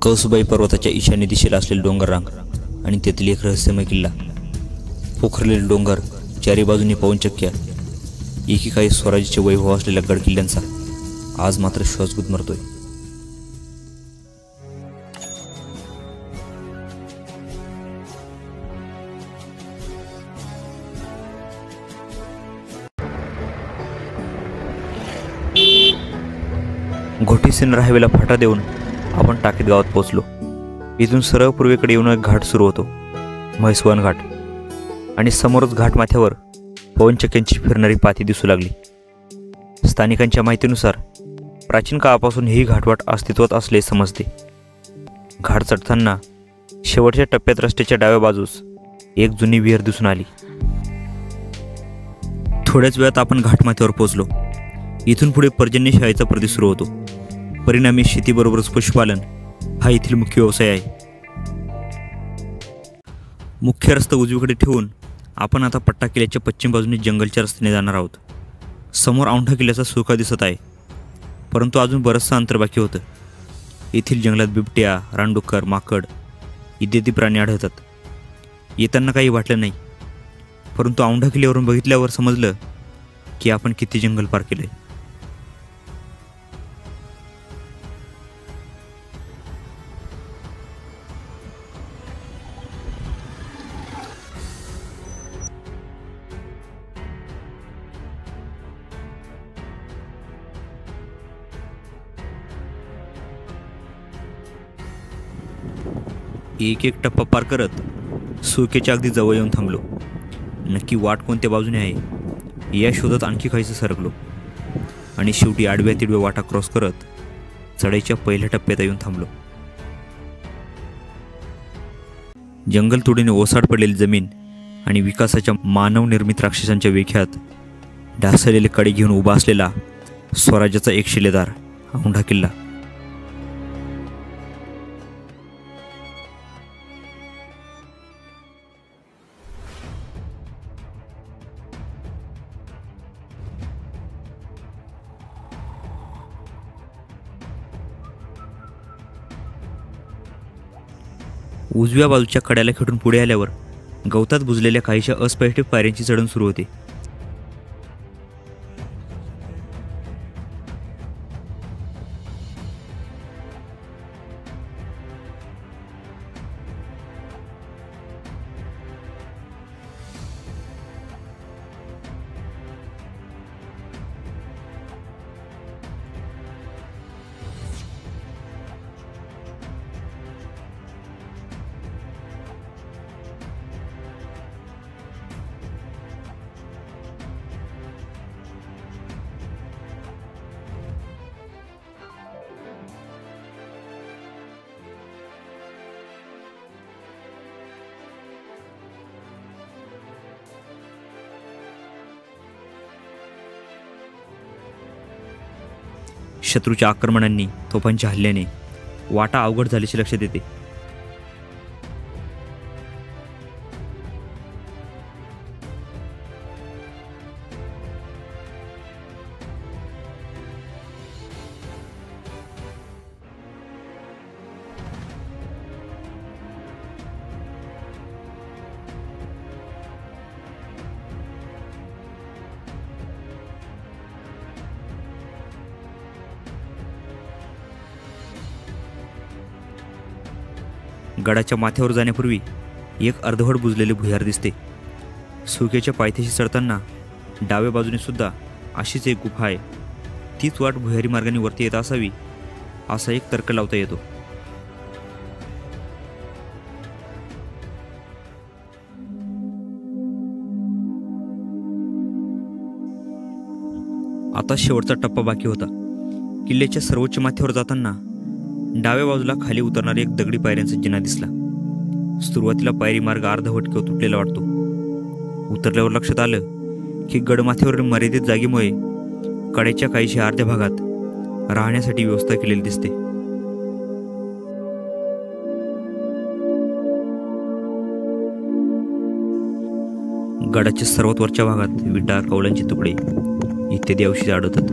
कळसुबाई पर्वताच्या ईशान्य दिशेला असलेले डोंगर रांग आणि तेथील एक रहस्यमय किल्ला. पोखरलेले डोंगर, चारी बाजूनी पवनचक्क्या, एकेकाळी स्वराज्याचे वैभव असलेल्या गड किल्ल्यांचा आज मात्र श्वास गुदमरतोय. घोटीसीन हायवेला फाटा देऊन आपण टाकीत गावात पोहोचलो. इथून सरळ पूर्वेकडे येऊन एक घाट सुरू होतो, म्हैसवान घाट, आणि समोरच घाटमाथ्यावर पवनचक्क्यांची फिरणारी पाती दिसू लागली. स्थानिकांच्या माहितीनुसार प्राचीन काळापासून ही घाटवाट अस्तित्वात असले समजते. घाट चढताना शेवटच्या टप्प्यात रस्त्याच्या डाव्या बाजूस एक जुनी विहीर दिसून आली. थोड्याच वेळात आपण घाटमाथ्यावर पोहोचलो. इथून पुढे पर्जन्यशाळेचा प्रदेश सुरू होतो. परिणामी शेतीबरोबरच पशुपालन हा येथील मुख्य व्यवसाय आहे. मुख्य रस्ता उजवीकडे ठेवून आपण आता पट्टा किल्ल्याच्या पश्चिम बाजूने जंगलच्या रस्त्याने जाणार आहोत. समोर औंढा किल्ल्याचा सुळका दिसत आहे, परंतु अजून बरंचसं अंतर बाकी होतं. येथील जंगलात बिबट्या, रानडुक्कर, माकड इत्यादी प्राणी आढळतात. येताना काही वाटलं नाही, परंतु औंढा किल्ल्यावरून बघितल्यावर समजलं की आपण किती जंगल पार केलंय. एक एक टप्पा पार करत सुळकेच्या अगदी जवळ येऊन थांबलो. नक्की वाट कोणत्या बाजूने आहे या शोधात आणखी काहीसं सरकलो आणि शेवटी आडव्या तिडव्या वाटा क्रॉस करत चढाईच्या पहिल्या टप्प्यात येऊन थांबलो. जंगलतोडीने ओसाड पडलेली जमीन आणि विकासाच्या मानवनिर्मित राक्षसांच्या वेख्यात ढासळलेले कडे घेऊन उभा असलेला स्वराज्याचा एक शिलेदार औंढा किल्ला. उजव्या बाजूच्या कड्याला खेटून पुढे आल्यावर गवतात बुजलेल्या काहीशा अस्पष्ट पायऱ्यांची चढण सुरू होते. शत्रूच्या आक्रमणांनी, तोफांच्या हल्ल्याने वाटा अवघड झाल्याचे लक्षात येते. गडाच्या माथ्यावर जाण्यापूर्वी एक अर्धवट बुजलेले भुयार दिसते. सुळकेच्या पायथ्याशी चढताना डाव्या बाजूने सुद्धा अशीच एक गुफा आहे. तीच वाट भुयारी मार्गाने वरती येत असावी असा एक तर्क लावता येतो. आता शेवटचा टप्पा बाकी होता. किल्ल्याच्या सर्वोच्च माथ्यावर जाताना डाव्या बाजूला खाली उतरणारा एक दगडी पायऱ्यांचा जिना दिसला. सुरुवातीला पायरी मार्ग अर्धवट किंवा तुटलेला वाटतो. उतरल्यावर लक्षात आलं की गडमाथ्यावरील मर्यादित जागेमुळे कड्याच्या काहीशा अर्ध्या भागात राहण्यासाठी व्यवस्था केलेली दिसते. गडाच्या सर्वात वरच्या भागात विटा, कौलांचे तुकडे इत्यादी अवशेष आढळतात.